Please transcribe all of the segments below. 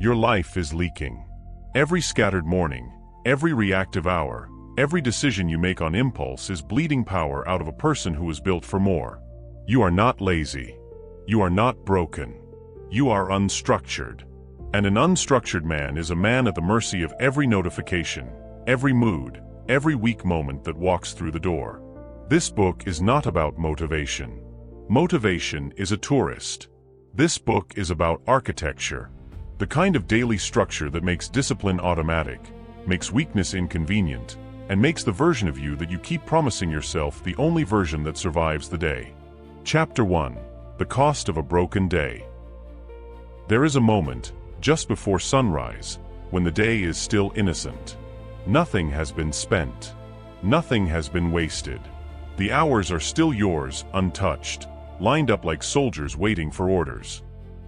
Your life is leaking. Every scattered morning, every reactive hour, every decision you make on impulse is bleeding power out of a person who is built for more. You are not lazy. You are not broken. You are unstructured. And an unstructured man is a man at the mercy of every notification, every mood, every weak moment that walks through the door. This book is not about motivation. Motivation is a tourist. This book is about architecture. The kind of daily structure that makes discipline automatic, makes weakness inconvenient, and makes the version of you that you keep promising yourself the only version that survives the day. Chapter 1. The Cost of a Broken Day. There is a moment, just before sunrise, when the day is still innocent. Nothing has been spent. Nothing has been wasted. The hours are still yours, untouched, lined up like soldiers waiting for orders.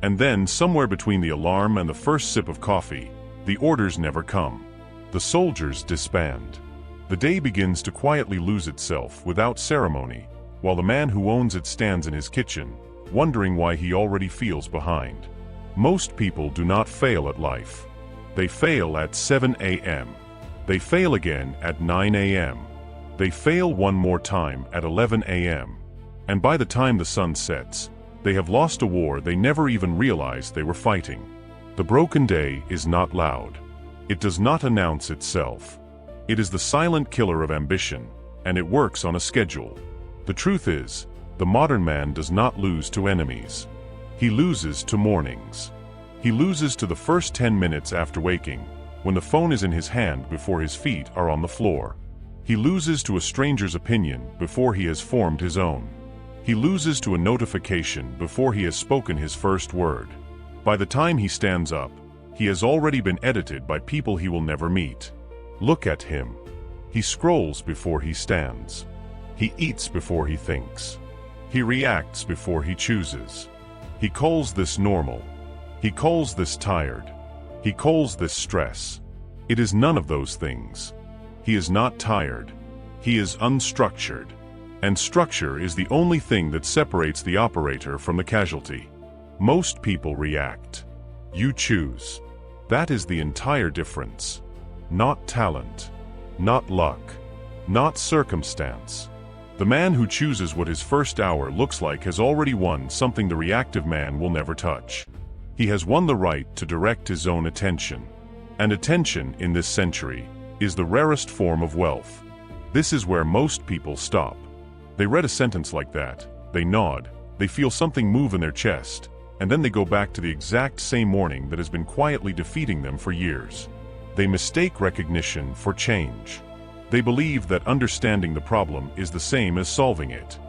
And then, somewhere between the alarm and the first sip of coffee, the orders never come. The soldiers disband. The day begins to quietly lose itself without ceremony, while the man who owns it stands in his kitchen, wondering why he already feels behind. Most people do not fail at life. They fail at 7 a.m. They fail again at 9 a.m. They fail one more time at 11 a.m. And by the time the sun sets, they have lost a war they never even realized they were fighting. The broken day is not loud. It does not announce itself. It is the silent killer of ambition, and it works on a schedule. The truth is, the modern man does not lose to enemies. He loses to mornings. He loses to the first 10 minutes after waking, when the phone is in his hand before his feet are on the floor. He loses to a stranger's opinion before he has formed his own. He loses to a notification before he has spoken his first word. By the time he stands up, he has already been edited by people he will never meet. Look at him. He scrolls before he stands. He eats before he thinks. He reacts before he chooses. He calls this normal. He calls this tired. He calls this stress. It is none of those things. He is not tired. He is unstructured. And structure is the only thing that separates the operator from the casualty. Most people react. You choose. That is the entire difference. Not talent. Not luck. Not circumstance. The man who chooses what his first hour looks like has already won something the reactive man will never touch. He has won the right to direct his own attention. And attention, in this century, is the rarest form of wealth. This is where most people stop. They read a sentence like that, they nod, they feel something move in their chest, and then they go back to the exact same morning that has been quietly defeating them for years. They mistake recognition for change. They believe that understanding the problem is the same as solving it.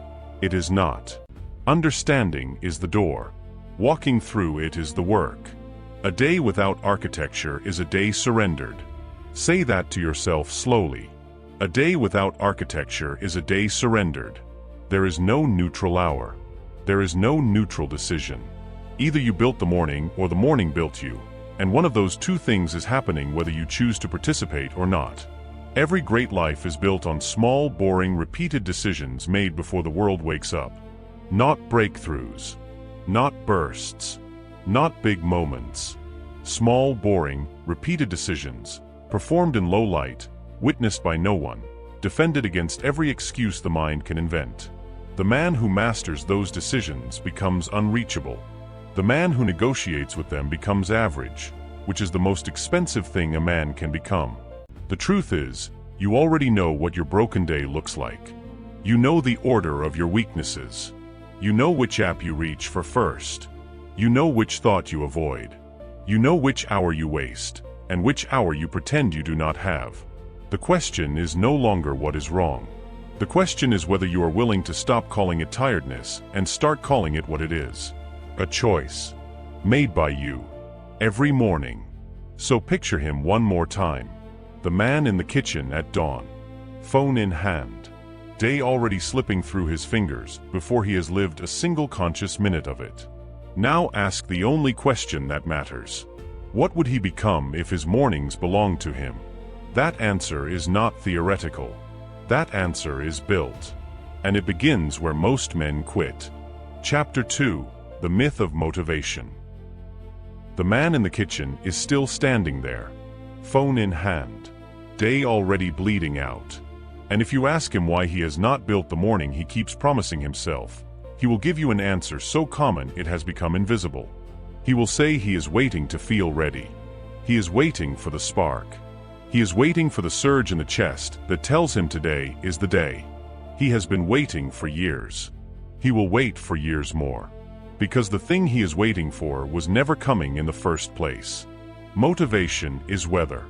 It is not. Understanding is the door. Walking through it is the work. A day without architecture is a day surrendered. Say that to yourself slowly. A day without architecture is a day surrendered. There is no neutral hour. There is no neutral decision. Either you built the morning or the morning built you, and one of those two things is happening whether you choose to participate or not. Every great life is built on small, boring, repeated decisions made before the world wakes up. Not breakthroughs. Not bursts. Not big moments. Small, boring, repeated decisions, performed in low light, witnessed by no one, defended against every excuse the mind can invent. The man who masters those decisions becomes unreachable. The man who negotiates with them becomes average, which is the most expensive thing a man can become. The truth is, you already know what your broken day looks like. You know the order of your weaknesses. You know which app you reach for first. You know which thought you avoid. You know which hour you waste, and which hour you pretend you do not have. The question is no longer what is wrong. The question is whether you are willing to stop calling it tiredness and start calling it what it is. A choice. Made by you. Every morning. So picture him one more time. The man in the kitchen at dawn. Phone in hand. Day already slipping through his fingers before he has lived a single conscious minute of it. Now ask the only question that matters. What would he become if his mornings belonged to him? That answer is not theoretical. That answer is built. And it begins where most men quit. Chapter 2. The Myth of Motivation. The man in the kitchen is still standing there, phone in hand, day already bleeding out. And if you ask him why he has not built the morning he keeps promising himself, he will give you an answer so common it has become invisible. He will say he is waiting to feel ready. He is waiting for the spark. He is waiting for the surge in the chest that tells him today is the day. He has been waiting for years. He will wait for years more. Because the thing he is waiting for was never coming in the first place. Motivation is weather.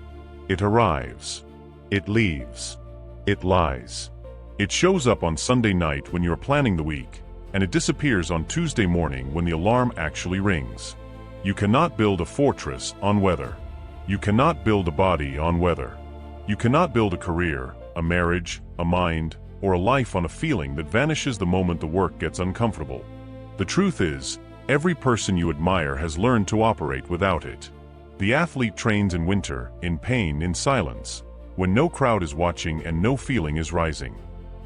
It arrives. It leaves. It lies. It shows up on Sunday night when you are planning the week, and it disappears on Tuesday morning when the alarm actually rings. You cannot build a fortress on weather. You cannot build a body on weather. You cannot build a career, a marriage, a mind, or a life on a feeling that vanishes the moment the work gets uncomfortable. The truth is, every person you admire has learned to operate without it. The athlete trains in winter, in pain, in silence, when no crowd is watching and no feeling is rising.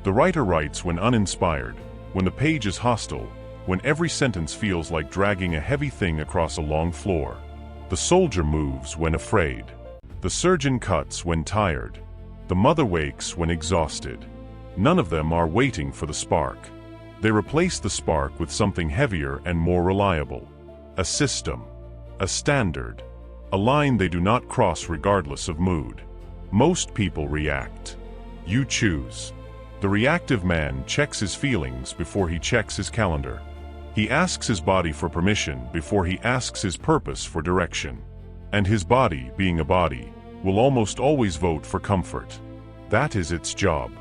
The writer writes when uninspired, when the page is hostile, when every sentence feels like dragging a heavy thing across a long floor. The soldier moves when afraid. The surgeon cuts when tired. The mother wakes when exhausted. None of them are waiting for the spark. They replace the spark with something heavier and more reliable. A system. A standard. A line they do not cross regardless of mood. Most people react. You choose. The reactive man checks his feelings before he checks his calendar. He asks his body for permission before he asks his purpose for direction. And his body, being a body, will almost always vote for comfort. That is its job.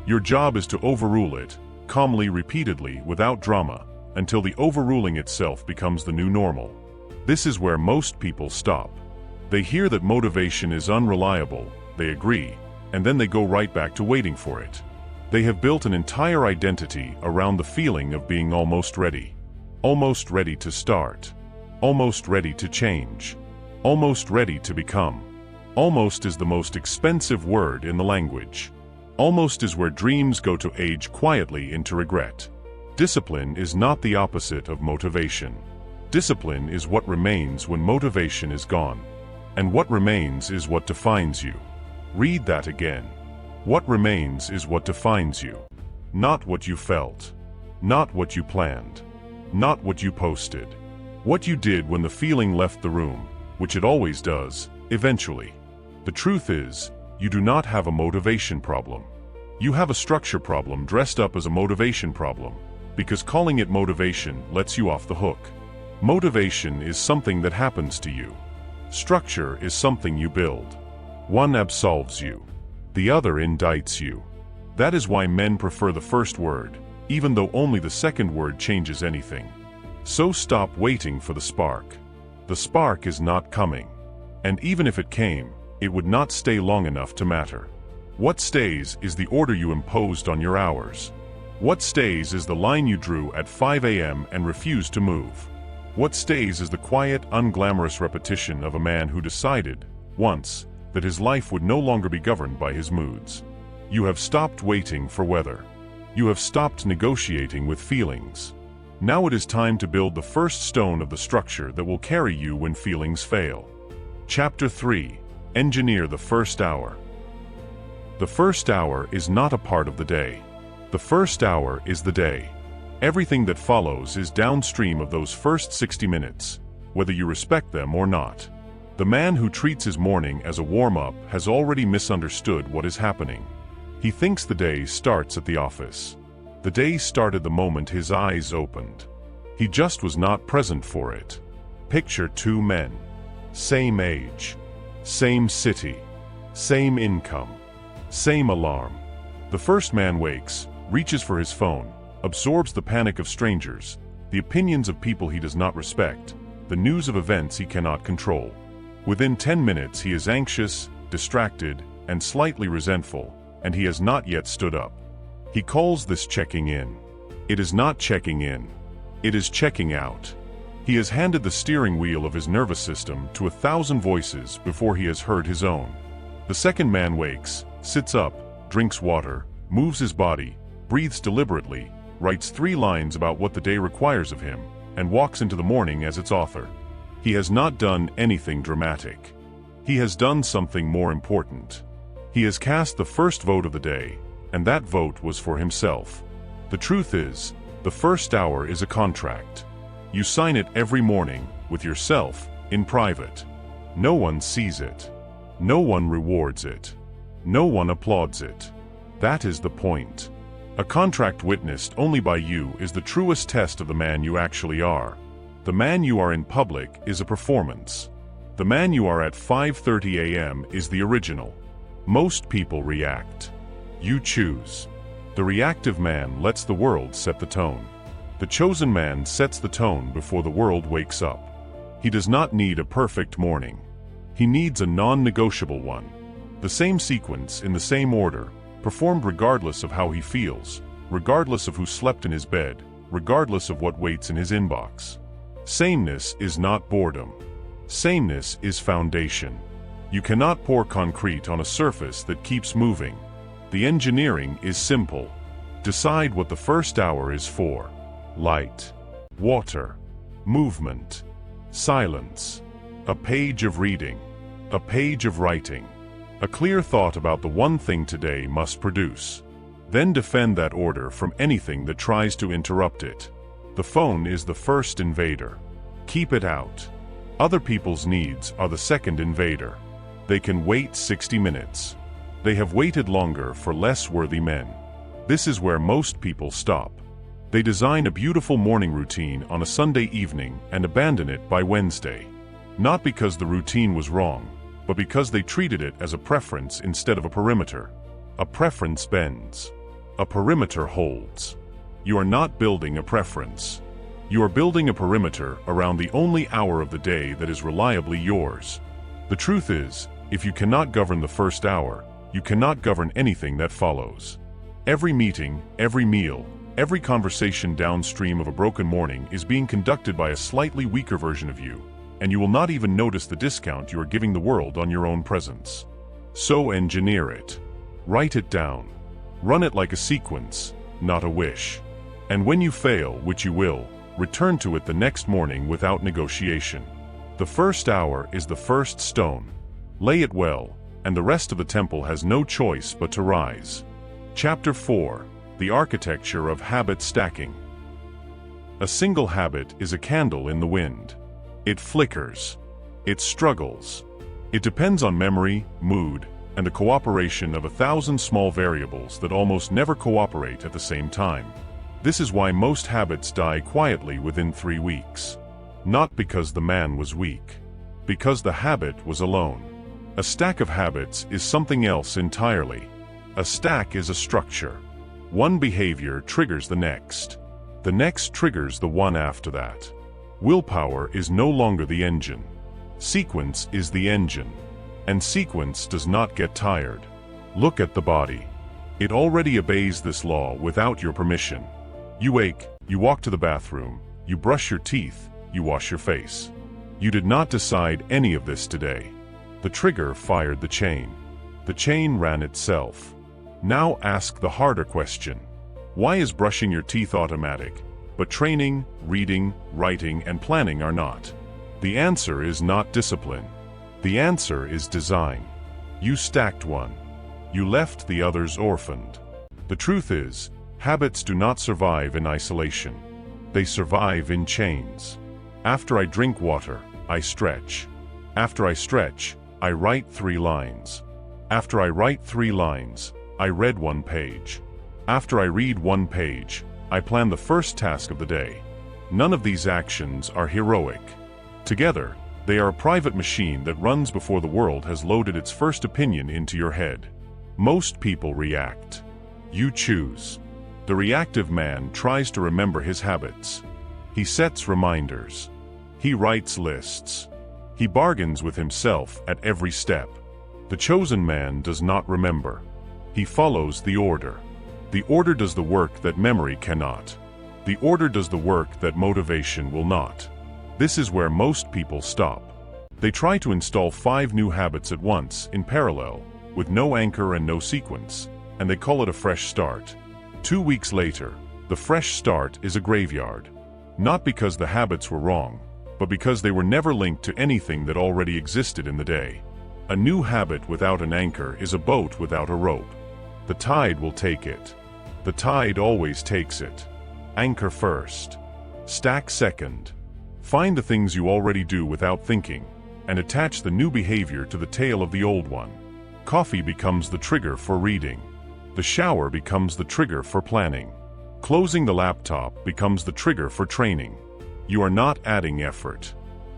Your job is to overrule it, calmly, repeatedly, without drama, until the overruling itself becomes the new normal. This is where most people stop. They hear that motivation is unreliable, they agree, and then they go right back to waiting for it. They have built an entire identity around the feeling of being almost ready. Almost ready to start. Almost ready to change. Almost ready to become. Almost is the most expensive word in the language. Almost is where dreams go to age quietly into regret. Discipline is not the opposite of motivation. Discipline is what remains when motivation is gone. And what remains is what defines you. Read that again. What remains is what defines you. Not what you felt. Not what you planned. Not what you posted. What you did when the feeling left the room, which it always does, eventually. The truth is, you do not have a motivation problem. You have a structure problem dressed up as a motivation problem, because calling it motivation lets you off the hook. Motivation is something that happens to you. Structure is something you build. One absolves you. The other indicts you. That is why men prefer the first word, even though only the second word changes anything. So stop waiting for the spark. The spark is not coming. And even if it came, it would not stay long enough to matter. What stays is the order you imposed on your hours. What stays is the line you drew at 5 a.m. and refused to move. What stays is the quiet, unglamorous repetition of a man who decided, once, that his life would no longer be governed by his moods. You have stopped waiting for weather. You have stopped negotiating with feelings. Now it is time to build the first stone of the structure that will carry you when feelings fail. Chapter 3. Engineer the first hour. The first hour is not a part of the day. The first hour is the day. Everything that follows is downstream of those first 60 minutes, whether you respect them or not. The man who treats his morning as a warm-up has already misunderstood what is happening. He thinks the day starts at the office. The day started the moment his eyes opened. He just was not present for it. Picture two men. Same age. Same city. Same income. Same alarm. The first man wakes, reaches for his phone, absorbs the panic of strangers, the opinions of people he does not respect, the news of events he cannot control. Within 10 minutes he is anxious, distracted, and slightly resentful, and he has not yet stood up. He calls this checking in. It is not checking in. It is checking out. He has handed the steering wheel of his nervous system to 1,000 voices before he has heard his own. The second man wakes, sits up, drinks water, moves his body, breathes deliberately, writes 3 lines about what the day requires of him, and walks into the morning as its author. He has not done anything dramatic. He has done something more important. He has cast the first vote of the day, and that vote was for himself. The truth is, the first hour is a contract. You sign it every morning, with yourself, in private. No one sees it. No one rewards it. No one applauds it. That is the point. A contract witnessed only by you is the truest test of the man you actually are. The man you are in public is a performance. The man you are at 5:30 a.m. is the original. Most people react. You choose. The reactive man lets the world set the tone. The chosen man sets the tone before the world wakes up. He does not need a perfect morning. He needs a non-negotiable one. The same sequence in the same order, performed regardless of how he feels, regardless of who slept in his bed, regardless of what waits in his inbox. Sameness is not boredom. Sameness is foundation. You cannot pour concrete on a surface that keeps moving. The engineering is simple. Decide what the first hour is for. Light, water, movement, silence, a page of reading, a page of writing, a clear thought about the one thing today must produce. Then defend that order from anything that tries to interrupt it. The phone is the first invader. Keep it out. Other people's needs are the second invader. They can wait 60 minutes. They have waited longer for less worthy men. This is where most people stop. They design a beautiful morning routine on a Sunday evening and abandon it by Wednesday. Not because the routine was wrong, but because they treated it as a preference instead of a perimeter. A preference bends. A perimeter holds. You are not building a preference. You are building a perimeter around the only hour of the day that is reliably yours. The truth is, if you cannot govern the first hour, you cannot govern anything that follows. Every meeting, every meal, every conversation downstream of a broken morning is being conducted by a slightly weaker version of you, and you will not even notice the discount you are giving the world on your own presence. So engineer it. Write it down. Run it like a sequence, not a wish. And when you fail, which you will, return to it the next morning without negotiation. The first hour is the first stone. Lay it well, and the rest of the temple has no choice but to rise. Chapter 4. The Architecture of Habit Stacking. A single habit is a candle in the wind. It flickers. It struggles. It depends on memory, mood, and the cooperation of 1,000 small variables that almost never cooperate at the same time. This is why most habits die quietly within 3 weeks. Not because the man was weak. Because the habit was alone. A stack of habits is something else entirely. A stack is a structure. One behavior triggers the next. The next triggers the one after that. Willpower is no longer the engine. Sequence is the engine. And sequence does not get tired. Look at the body. It already obeys this law without your permission. You wake, you walk to the bathroom, you brush your teeth, you wash your face. You did not decide any of this today. The trigger fired the chain. The chain ran itself. Now ask the harder question. Why is brushing your teeth automatic, but training, reading, writing, and planning are not? The answer is not discipline. The answer is design. You stacked one. You left the others orphaned. The truth is, habits do not survive in isolation. They survive in chains. After I drink water, I stretch. After I stretch, I write 3 lines. After I write 3 lines, I read 1 page. After I read 1 page, I plan the first task of the day. None of these actions are heroic. Together, they are a private machine that runs before the world has loaded its first opinion into your head. Most people react. You choose. The reactive man tries to remember his habits. He sets reminders. He writes lists. He bargains with himself at every step. The chosen man does not remember. He follows the order. The order does the work that memory cannot. The order does the work that motivation will not. This is where most people stop. They try to install 5 new habits at once in parallel, with no anchor and no sequence, and they call it a fresh start. 2 weeks later, the fresh start is a graveyard. Not because the habits were wrong, but because they were never linked to anything that already existed in the day. A new habit without an anchor is a boat without a rope. The tide will take it. The tide always takes it. Anchor first. Stack second. Find the things you already do without thinking, and attach the new behavior to the tail of the old one. Coffee becomes the trigger for reading. The shower becomes the trigger for planning. Closing the laptop becomes the trigger for training. You are not adding effort.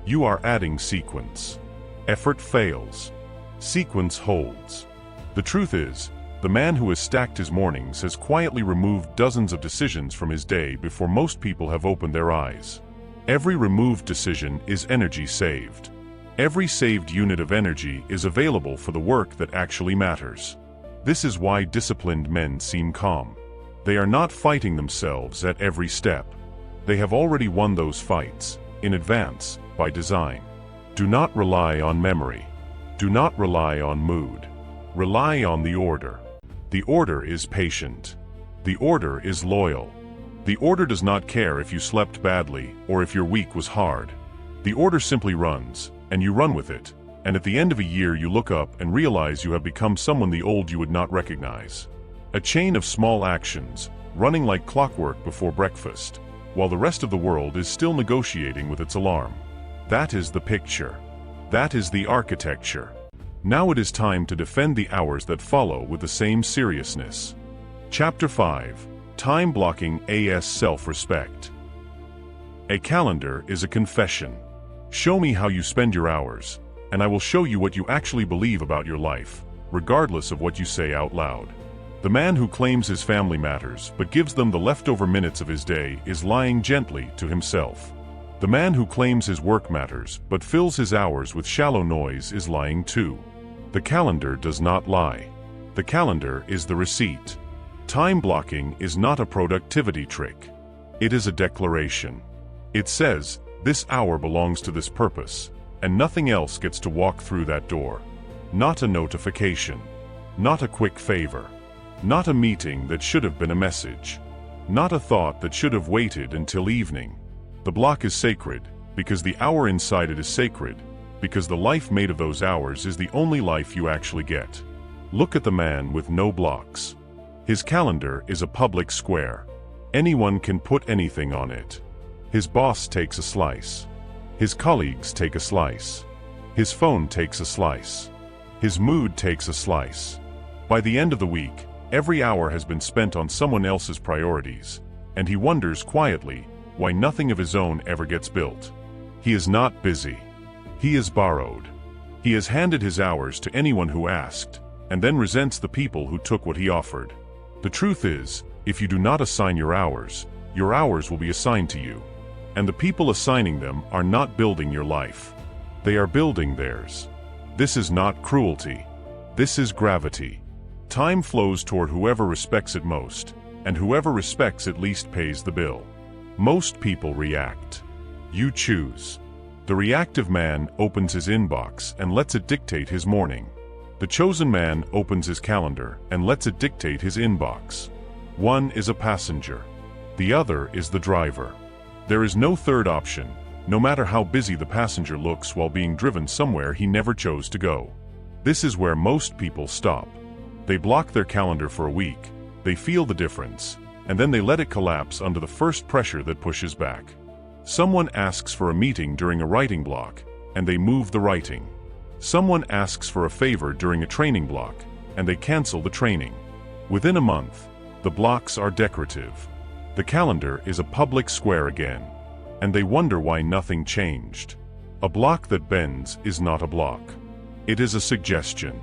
You are adding sequence. Effort fails. Sequence holds. The truth is, the man who has stacked his mornings has quietly removed dozens of decisions from his day before most people have opened their eyes. Every removed decision is energy saved. Every saved unit of energy is available for the work that actually matters. This is why disciplined men seem calm. They are not fighting themselves at every step. They have already won those fights, in advance, by design. Do not rely on memory. Do not rely on mood. Rely on the order. The order is patient. The order is loyal. The order does not care if you slept badly or if your week was hard. The order simply runs, and you run with it, and at the end of a year you look up and realize you have become someone the old you would not recognize. A chain of small actions, running like clockwork before breakfast, while the rest of the world is still negotiating with its alarm. That is the picture. That is the architecture. Now it is time to defend the hours that follow with the same seriousness. Chapter 5. Time Blocking as Self-Respect. A calendar is a confession. Show me how you spend your hours, and I will show you what you actually believe about your life, regardless of what you say out loud. The man who claims his family matters but gives them the leftover minutes of his day is lying gently to himself. The man who claims his work matters but fills his hours with shallow noise is lying too. The calendar does not lie. The calendar is the receipt. Time blocking is not a productivity trick. It is a declaration. It says, this hour belongs to this purpose, and nothing else gets to walk through that door. Not a notification. Not a quick favor. Not a meeting that should have been a message. Not a thought that should have waited until evening. The block is sacred, because the hour inside it is sacred, because the life made of those hours is the only life you actually get. Look at the man with no blocks. His calendar is a public square. Anyone can put anything on it. His boss takes a slice. His colleagues take a slice. His phone takes a slice. His mood takes a slice. By the end of the week, every hour has been spent on someone else's priorities, and he wonders quietly why nothing of his own ever gets built. He is not busy. He is borrowed. He has handed his hours to anyone who asked, and then resents the people who took what he offered. The truth is, if you do not assign your hours will be assigned to you. And the people assigning them are not building your life. They are building theirs. This is not cruelty. This is gravity. Time flows toward whoever respects it most, and whoever respects it least pays the bill. Most people react. You choose. The reactive man opens his inbox and lets it dictate his morning. The chosen man opens his calendar and lets it dictate his inbox. One is a passenger. The other is the driver. There is no third option, no matter how busy the passenger looks while being driven somewhere he never chose to go. This is where most people stop. They block their calendar for a week, they feel the difference, and then they let it collapse under the first pressure that pushes back. Someone asks for a meeting during a writing block, and they move the writing. Someone asks for a favor during a training block, and they cancel the training. Within a month, the blocks are decorative. The calendar is a public square again, and they wonder why nothing changed. A block that bends is not a block. It is a suggestion,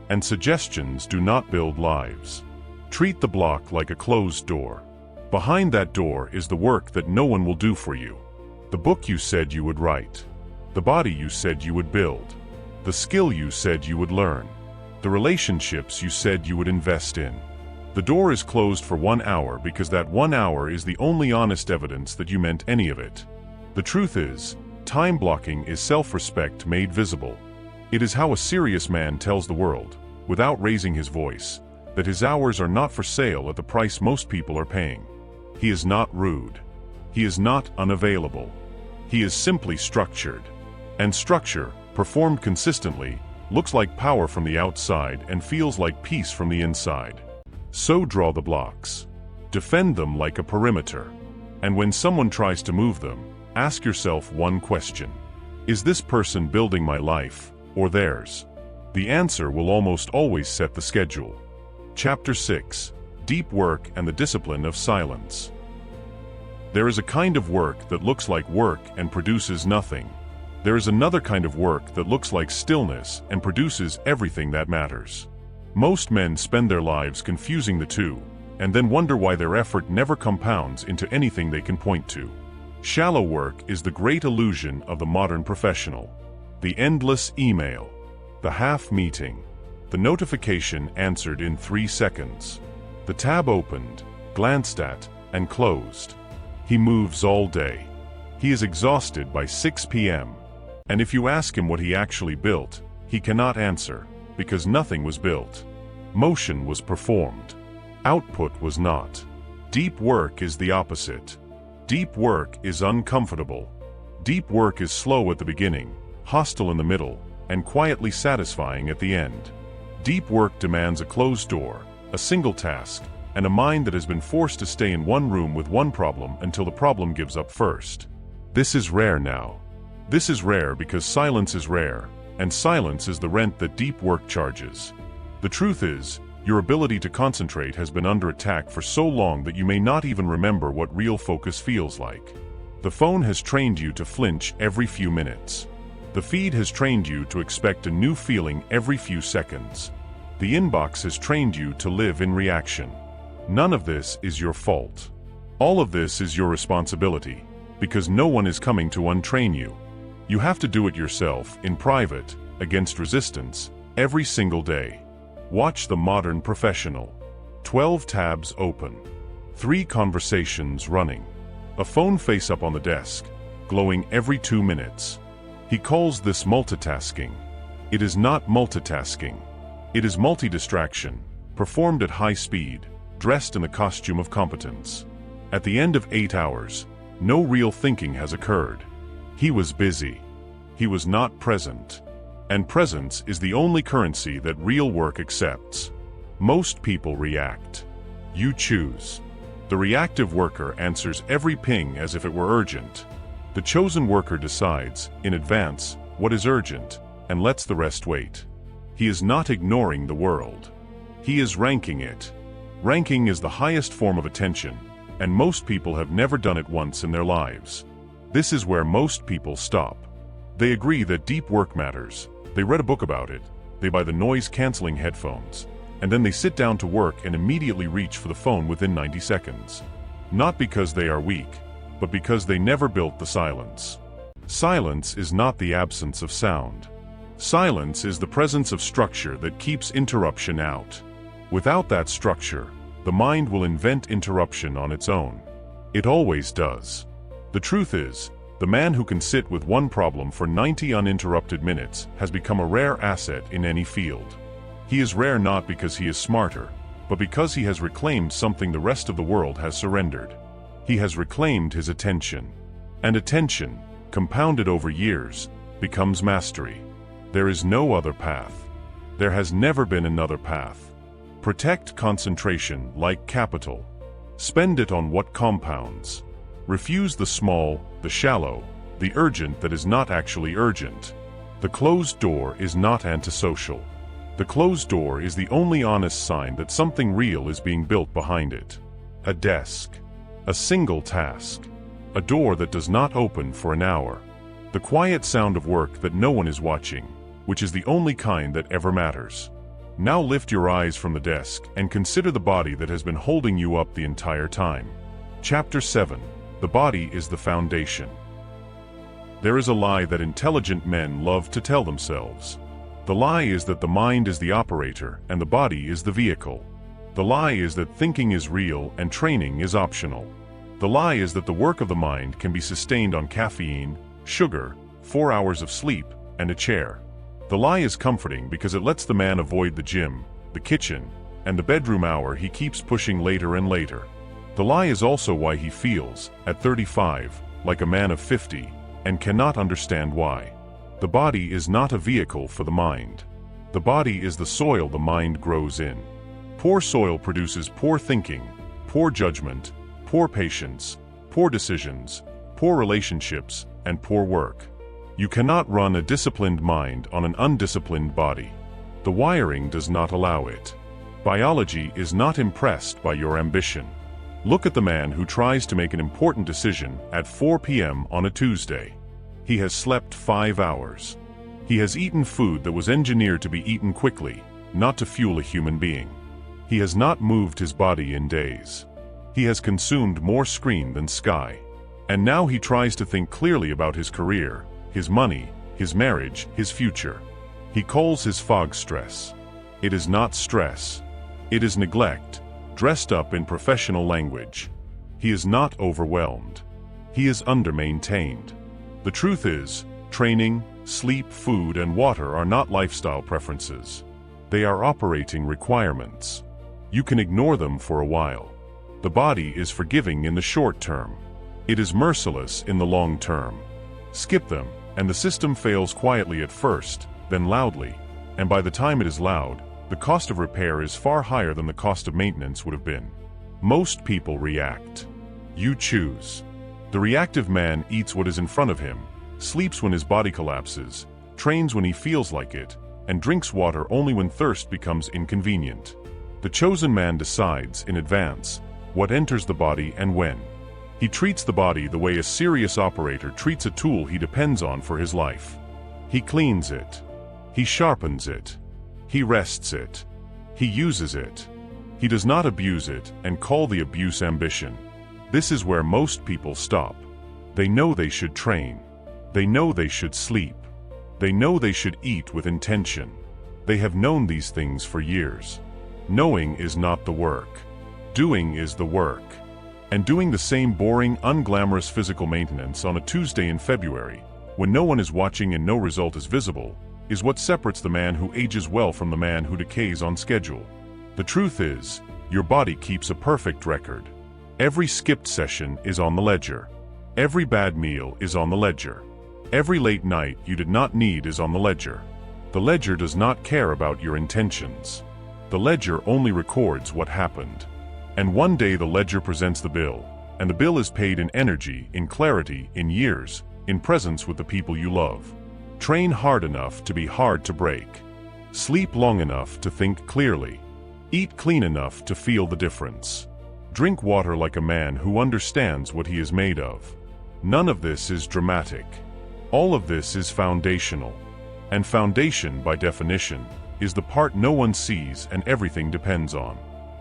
and suggestions do not build lives. Treat the block like a closed door. Behind that door is the work that no one will do for you. The book you said you would write. The body you said you would build. The skill you said you would learn. The relationships you said you would invest in. The door is closed for 1 hour because that 1 hour is the only honest evidence that you meant any of it. The truth is, time blocking is self-respect made visible. It is how a serious man tells the world, without raising his voice, that his hours are not for sale at the price most people are paying. He is not rude. He is not unavailable. He is simply structured. And structure, performed consistently, looks like power from the outside and feels like peace from the inside. So draw the blocks. Defend them like a perimeter. And when someone tries to move them, ask yourself one question. Is this person building my life, or theirs? The answer will almost always set the schedule. Chapter 6. Deep Work and the Discipline of Silence. There is a kind of work that looks like work and produces nothing. There is another kind of work that looks like stillness and produces everything that matters. Most men spend their lives confusing the two, and then wonder why their effort never compounds into anything they can point to. Shallow work is the great illusion of the modern professional. The endless email, the half meeting, the notification answered in 3 seconds, the tab opened, glanced at, and closed. He moves all day. He is exhausted by 6 p.m. And if you ask him what he actually built, he cannot answer, because nothing was built. Motion was performed. Output was not. Deep work is the opposite. Deep work is uncomfortable. Deep work is slow at the beginning, hostile in the middle, and quietly satisfying at the end. Deep work demands a closed door, a single task, and a mind that has been forced to stay in one room with one problem until the problem gives up first. This is rare now. This is rare because silence is rare, and silence is the rent that deep work charges. The truth is, your ability to concentrate has been under attack for so long that you may not even remember what real focus feels like. The phone has trained you to flinch every few minutes. The feed has trained you to expect a new feeling every few seconds. The inbox has trained you to live in reaction. None of this is your fault. All of this is your responsibility, because no one is coming to untrain you. You have to do it yourself, in private, against resistance, every single day. Watch the modern professional. 12 tabs open. 3 conversations running. A phone face up on the desk, glowing every 2 minutes. He calls this multitasking. It is not multitasking. It is multi-distraction, performed at high speed, dressed in the costume of competence. At the end of 8 hours, no real thinking has occurred. He was busy. He was not present. And presence is the only currency that real work accepts. Most people react. You choose. The reactive worker answers every ping as if it were urgent. The chosen worker decides, in advance, what is urgent, and lets the rest wait. He is not ignoring the world. He is ranking it. Ranking is the highest form of attention, and most people have never done it once in their lives. This is where most people stop. They agree that deep work matters. They read a book about it, they buy the noise-canceling headphones, and then they sit down to work and immediately reach for the phone within 90 seconds. Not because they are weak, but because they never built the silence. Silence is not the absence of sound. Silence is the presence of structure that keeps interruption out. Without that structure, the mind will invent interruption on its own. It always does. The truth is, the man who can sit with one problem for 90 uninterrupted minutes has become a rare asset in any field. He is rare not because he is smarter, but because he has reclaimed something the rest of the world has surrendered. He has reclaimed his attention. And attention, compounded over years, becomes mastery. There is no other path. There has never been another path. Protect concentration like capital. Spend it on what compounds. Refuse the small, the shallow, the urgent that is not actually urgent. The closed door is not antisocial. The closed door is the only honest sign that something real is being built behind it. A desk. A single task. A door that does not open for an hour. The quiet sound of work that no one is watching, which is the only kind that ever matters. Now lift your eyes from the desk and consider the body that has been holding you up the entire time. Chapter 7. The body is the foundation. There is a lie that intelligent men love to tell themselves. The lie is that the mind is the operator and the body is the vehicle. The lie is that thinking is real and training is optional. The lie is that the work of the mind can be sustained on caffeine, sugar, 4 hours of sleep, and a chair. The lie is comforting because it lets the man avoid the gym, the kitchen, and the bedroom hour he keeps pushing later and later. The lie is also why he feels, at 35, like a man of 50, and cannot understand why. The body is not a vehicle for the mind. The body is the soil the mind grows in. Poor soil produces poor thinking, poor judgment, poor patience, poor decisions, poor relationships, and poor work. You cannot run a disciplined mind on an undisciplined body. The wiring does not allow it. Biology is not impressed by your ambition. Look at the man who tries to make an important decision at 4 p.m. on a Tuesday. He has slept 5 hours. He has eaten food that was engineered to be eaten quickly, not to fuel a human being. He has not moved his body in days. He has consumed more screen than sky. And now he tries to think clearly about his career, his money, his marriage, his future. He calls his fog stress. It is not stress. It is neglect, dressed up in professional language. He is not overwhelmed. He is under-maintained. The truth is, training, sleep, food, and water are not lifestyle preferences. They are operating requirements. You can ignore them for a while. The body is forgiving in the short term. It is merciless in the long term. Skip them, and the system fails quietly at first, then loudly, and by the time it is loud, the cost of repair is far higher than the cost of maintenance would have been. Most people react. You choose. The reactive man eats what is in front of him, sleeps when his body collapses, trains when he feels like it, and drinks water only when thirst becomes inconvenient. The chosen man decides, in advance, what enters the body and when. He treats the body the way a serious operator treats a tool he depends on for his life. He cleans it. He sharpens it. He rests it. He uses it. He does not abuse it and call the abuse ambition. This is where most people stop. They know they should train. They know they should sleep. They know they should eat with intention. They have known these things for years. Knowing is not the work. Doing is the work. And doing the same boring, unglamorous physical maintenance on a Tuesday in February, when no one is watching and no result is visible, is what separates the man who ages well from the man who decays on schedule. The truth is, your body keeps a perfect record. Every skipped session is on the ledger. Every bad meal is on the ledger. Every late night you did not need is on the ledger. The ledger does not care about your intentions. The ledger only records what happened. And one day the ledger presents the bill, and the bill is paid in energy, in clarity, in years, in presence with the people you love. Train hard enough to be hard to break. Sleep long enough to think clearly. Eat clean enough to feel the difference. Drink water like a man who understands what he is made of. None of this is dramatic. All of this is foundational. And foundation, by definition, is the part no one sees and everything depends on.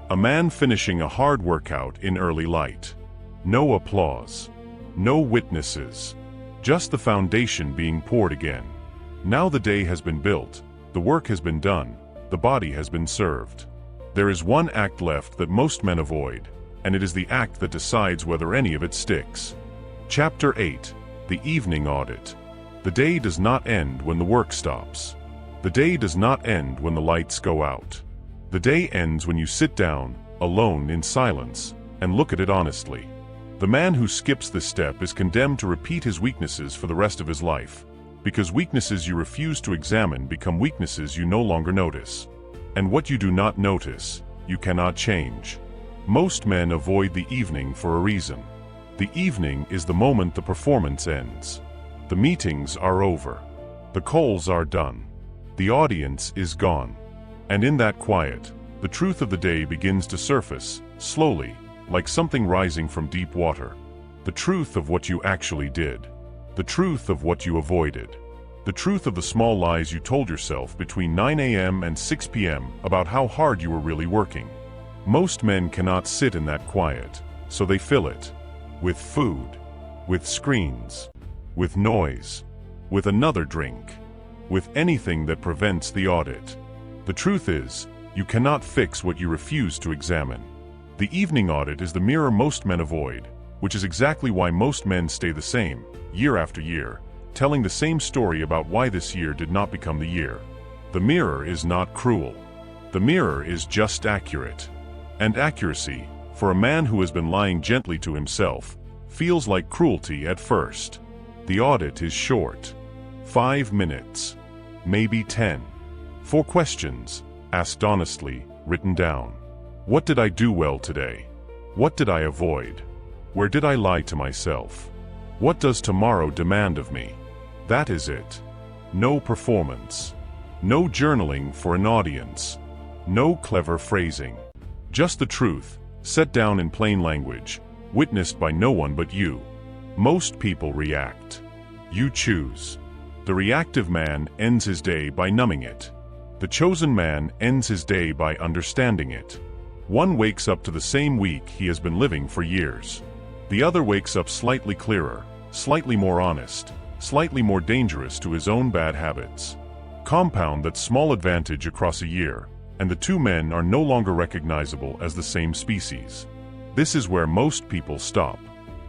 A man finishing a hard workout in early light. No applause. No witnesses. Just the foundation being poured again. Now the day has been built, the work has been done, the body has been served. There is one act left that most men avoid, and it is the act that decides whether any of it sticks. Chapter 8. The Evening Audit. The day does not end when the work stops. The day does not end when the lights go out. The day ends when you sit down, alone in silence, and look at it honestly. The man who skips this step is condemned to repeat his weaknesses for the rest of his life, because weaknesses you refuse to examine become weaknesses you no longer notice. And what you do not notice, you cannot change. Most men avoid the evening for a reason. The evening is the moment the performance ends. The meetings are over. The calls are done. The audience is gone. And in that quiet, the truth of the day begins to surface, slowly, like something rising from deep water. The truth of what you actually did. The truth of what you avoided. The truth of the small lies you told yourself between 9 a.m. and 6 p.m. about how hard you were really working. Most men cannot sit in that quiet, so they fill it. With food. With screens. With noise. With another drink. With anything that prevents the audit. The truth is, you cannot fix what you refuse to examine. The evening audit is the mirror most men avoid, which is exactly why most men stay the same, year after year, telling the same story about why this year did not become the year. The mirror is not cruel. The mirror is just accurate. And accuracy, for a man who has been lying gently to himself, feels like cruelty at first. The audit is short. 5 minutes. Maybe 10. 4 questions, asked honestly, written down. What did I do well today? What did I avoid? Where did I lie to myself? What does tomorrow demand of me? That is it. No performance. No journaling for an audience. No clever phrasing. Just the truth, set down in plain language, witnessed by no one but you. Most people react. You choose. The reactive man ends his day by numbing it. The chosen man ends his day by understanding it. One wakes up to the same week he has been living for years. The other wakes up slightly clearer, slightly more honest, slightly more dangerous to his own bad habits. Compound that small advantage across a year, and the two men are no longer recognizable as the same species. This is where most people stop.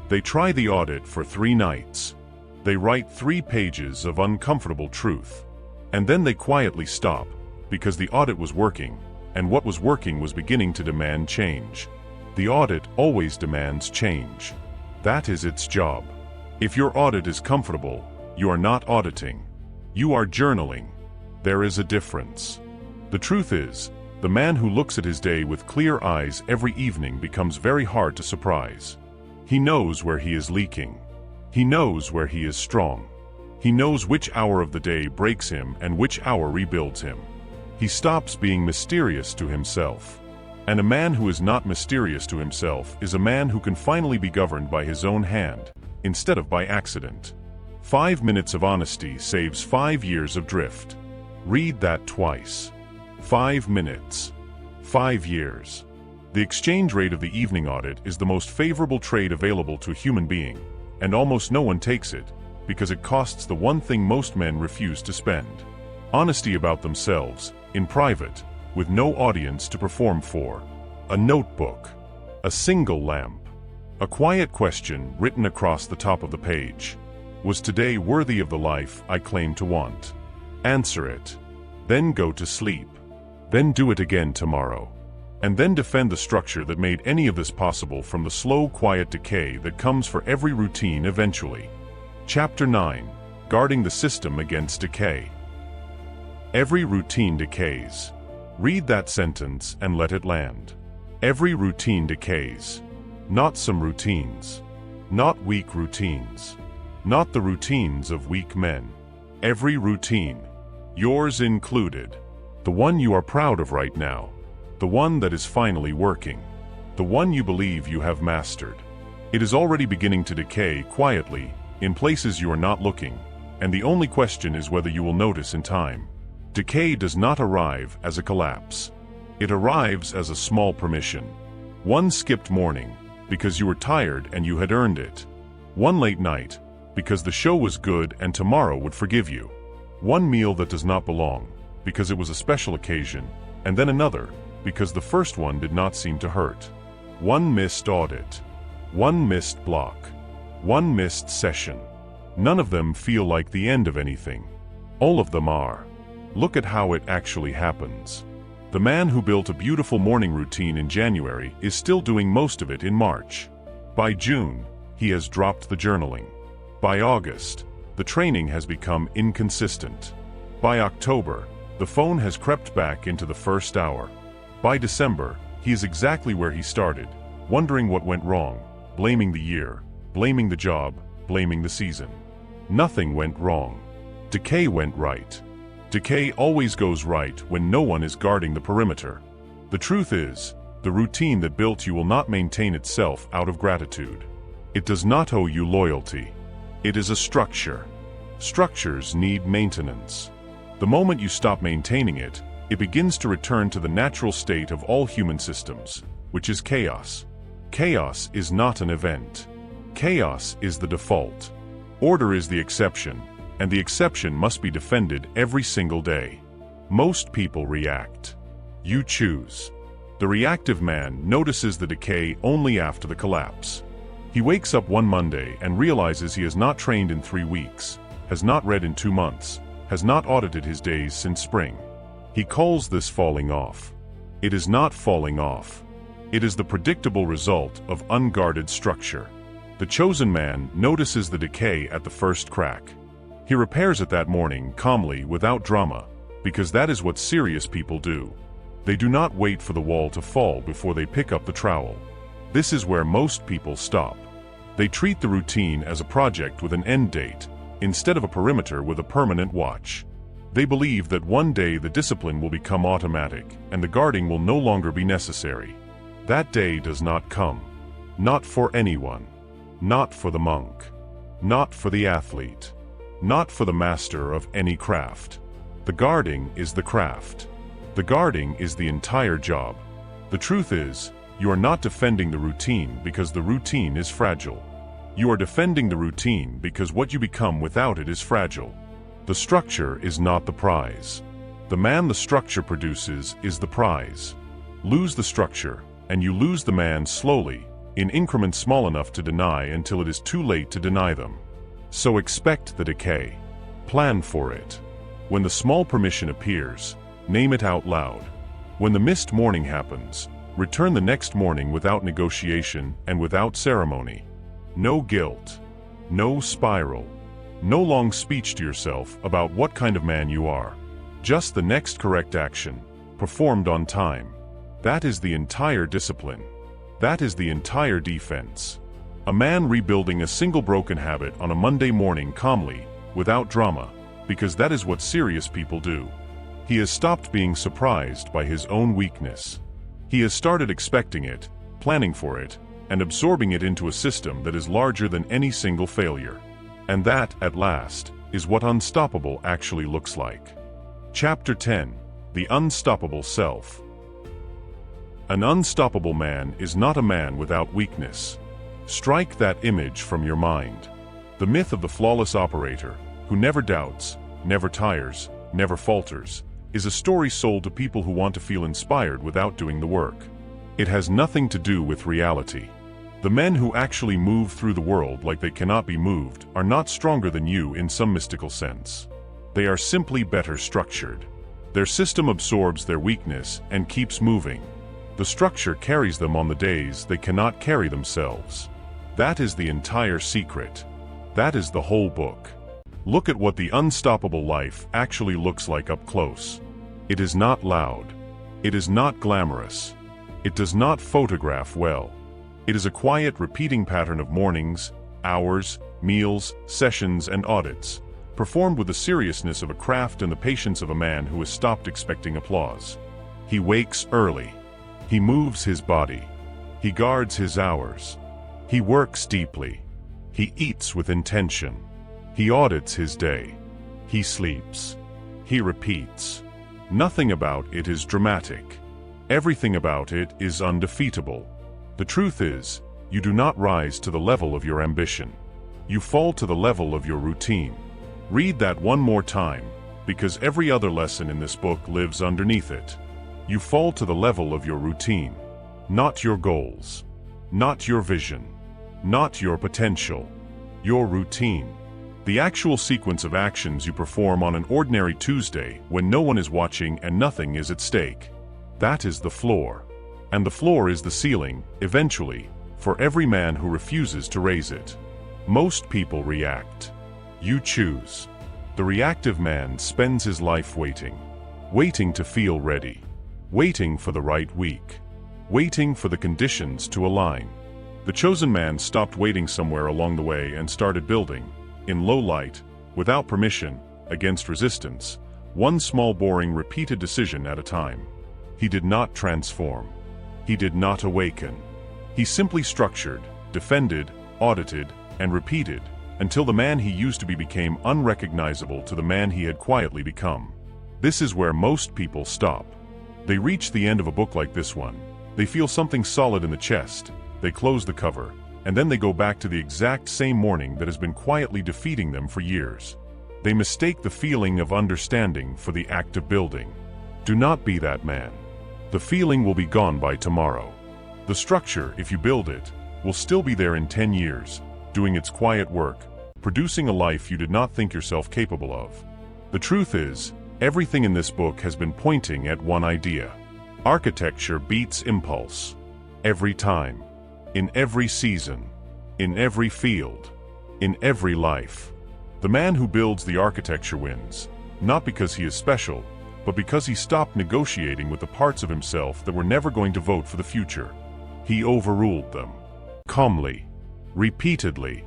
They try the audit for 3 nights. They write 3 pages of uncomfortable truth. And then they quietly stop, because the audit was working, and what was working was beginning to demand change. The audit always demands change. That is its job. If your audit is comfortable, you are not auditing. You are journaling. There is a difference. The truth is, the man who looks at his day with clear eyes every evening becomes very hard to surprise. He knows where he is leaking. He knows where he is strong. He knows which hour of the day breaks him and which hour rebuilds him. He stops being mysterious to himself. And a man who is not mysterious to himself is a man who can finally be governed by his own hand, instead of by accident. 5 minutes of honesty saves 5 years of drift. Read that twice. 5 minutes. 5 years. The exchange rate of the evening audit is the most favorable trade available to a human being, and almost no one takes it, because it costs the one thing most men refuse to spend. Honesty about themselves, in private, with no audience to perform for. A notebook. A single lamp. A quiet question written across the top of the page. Was today worthy of the life I claim to want? Answer it. Then go to sleep. Then do it again tomorrow. And then defend the structure that made any of this possible from the slow, quiet decay that comes for every routine eventually. Chapter 9. Guarding the System Against Decay. Every routine decays. Read that sentence and let it land. Every routine decays. Not some routines. Not weak routines. Not the routines of weak men. Every routine. Yours included. The one you are proud of right now. The one that is finally working. The one you believe you have mastered. It is already beginning to decay quietly, in places you are not looking, and the only question is whether you will notice in time. Decay does not arrive as a collapse. It arrives as a small permission. One skipped morning, because you were tired and you had earned it. One late night, because the show was good and tomorrow would forgive you. One meal that does not belong, because it was a special occasion, and then another, because the first one did not seem to hurt. One missed audit. One missed block. One missed session. None of them feel like the end of anything. All of them are. Look at how it actually happens. The man who built a beautiful morning routine in January is still doing most of it in March. By June, he has dropped the journaling. By August, the training has become inconsistent. By October, the phone has crept back into the first hour. By December, he is exactly where he started, wondering what went wrong, blaming the year, blaming the job, blaming the season. Nothing went wrong. Decay went right. Decay always goes right when no one is guarding the perimeter. The truth is, the routine that built you will not maintain itself out of gratitude. It does not owe you loyalty. It is a structure. Structures need maintenance. The moment you stop maintaining it, it begins to return to the natural state of all human systems, which is chaos. Chaos is not an event. Chaos is the default. Order is the exception, and the exception must be defended every single day. Most people react. You choose. The reactive man notices the decay only after the collapse. He wakes up one Monday and realizes he has not trained in 3 weeks, has not read in 2 months, has not audited his days since spring. He calls this falling off. It is not falling off. It is the predictable result of unguarded structure. The chosen man notices the decay at the first crack. He repairs it that morning calmly without drama, because that is what serious people do. They do not wait for the wall to fall before they pick up the trowel. This is where most people stop. They treat the routine as a project with an end date, instead of a perimeter with a permanent watch. They believe that one day the discipline will become automatic, and the guarding will no longer be necessary. That day does not come. Not for anyone. Not for the monk. Not for the athlete. Not for the master of any craft. The guarding is the craft. The guarding is the entire job. The truth is, you are not defending the routine because the routine is fragile. You are defending the routine because what you become without it is fragile. The structure is not the prize. The man the structure produces is the prize. Lose the structure, and you lose the man slowly, in increments small enough to deny until it is too late to deny them. So expect the decay. Plan for it. When the small permission appears, name it out loud. When the missed morning happens, return the next morning without negotiation and without ceremony. No guilt. No spiral. No long speech to yourself about what kind of man you are. Just the next correct action, performed on time. That is the entire discipline. That is the entire defense. A man rebuilding a single broken habit on a Monday morning calmly, without drama, because that is what serious people do. He has stopped being surprised by his own weakness. He has started expecting it, planning for it, and absorbing it into a system that is larger than any single failure. And that, at last, is what unstoppable actually looks like. Chapter 10: The Unstoppable Self. An unstoppable man is not a man without weakness. Strike that image from your mind. The myth of the flawless operator, who never doubts, never tires, never falters, is a story sold to people who want to feel inspired without doing the work. It has nothing to do with reality. The men who actually move through the world like they cannot be moved are not stronger than you in some mystical sense. They are simply better structured. Their system absorbs their weakness and keeps moving. The structure carries them on the days they cannot carry themselves. That is the entire secret. That is the whole book. Look at what the unstoppable life actually looks like up close. It is not loud. It is not glamorous. It does not photograph well. It is a quiet, repeating pattern of mornings, hours, meals, sessions, and audits, performed with the seriousness of a craft and the patience of a man who has stopped expecting applause. He wakes early. He moves his body. He guards his hours. He works deeply. He eats with intention. He audits his day. He sleeps. He repeats. Nothing about it is dramatic. Everything about it is undefeatable. The truth is, you do not rise to the level of your ambition. You fall to the level of your routine. Read that one more time, because every other lesson in this book lives underneath it. You fall to the level of your routine. Not your goals. Not your vision. Not your potential. Your routine. The actual sequence of actions you perform on an ordinary Tuesday when no one is watching and nothing is at stake. That is the floor. And the floor is the ceiling, eventually, for every man who refuses to raise it. Most people react. You choose. The reactive man spends his life waiting. Waiting to feel ready. Waiting for the right week. Waiting for the conditions to align. The chosen man stopped waiting somewhere along the way and started building, in low light, without permission, against resistance, one small boring repeated decision at a time. He did not transform. He did not awaken. He simply structured, defended, audited, and repeated, until the man he used to be became unrecognizable to the man he had quietly become. This is where most people stop. They reach the end of a book like this one. They feel something solid in the chest. They close the cover, and then they go back to the exact same morning that has been quietly defeating them for years. They mistake the feeling of understanding for the act of building. Do not be that man. The feeling will be gone by tomorrow. The structure, if you build it, will still be there in 10 years, doing its quiet work, producing a life you did not think yourself capable of. The truth is, everything in this book has been pointing at one idea. Architecture beats impulse. Every time. In every season. In every field. In every life. The man who builds the architecture wins, not because he is special, but because he stopped negotiating with the parts of himself that were never going to vote for the future. He overruled them. Calmly. Repeatedly.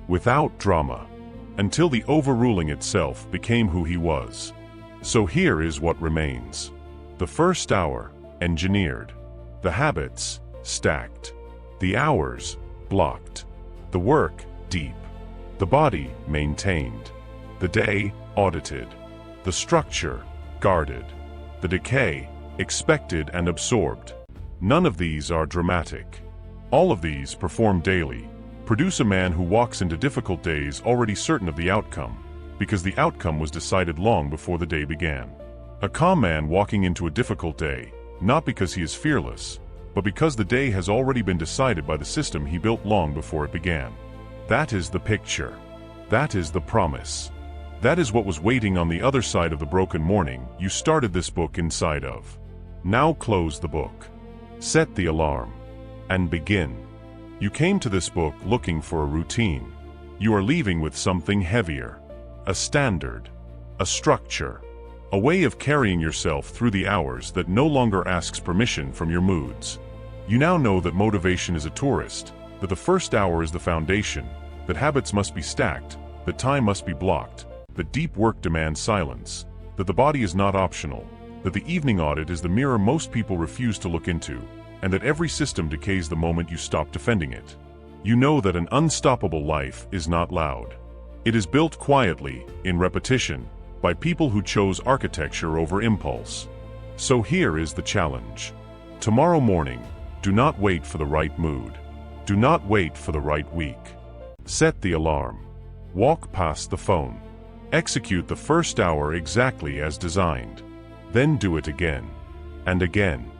Without drama. Until the overruling itself became who he was. So here is what remains. The first hour, engineered. The habits, stacked. The hours, blocked. The work, deep. The body, maintained. The day, audited. The structure, guarded. The decay, expected and absorbed. None of these are dramatic. All of these, performed daily, produce a man who walks into difficult days already certain of the outcome, because the outcome was decided long before the day began. A calm man walking into a difficult day, not because he is fearless, but because the day has already been decided by the system he built long before it began. That is the picture. That is the promise. That is what was waiting on the other side of the broken morning you started this book inside of. Now close the book. Set the alarm. And begin. You came to this book looking for a routine. You are leaving with something heavier. A standard. A structure. A way of carrying yourself through the hours that no longer asks permission from your moods. You now know that motivation is a tourist, that the first hour is the foundation, that habits must be stacked, that time must be blocked, that deep work demands silence, that the body is not optional, that the evening audit is the mirror most people refuse to look into, and that every system decays the moment you stop defending it. You know that an unstoppable life is not loud. It is built quietly, in repetition, by people who chose architecture over impulse. So here is the challenge. Tomorrow morning, do not wait for the right mood. Do not wait for the right week. Set the alarm. Walk past the phone. Execute the first hour exactly as designed. Then do it again. And again.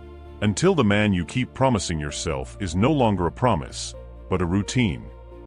Until the man you keep promising yourself is no longer a promise, but a routine.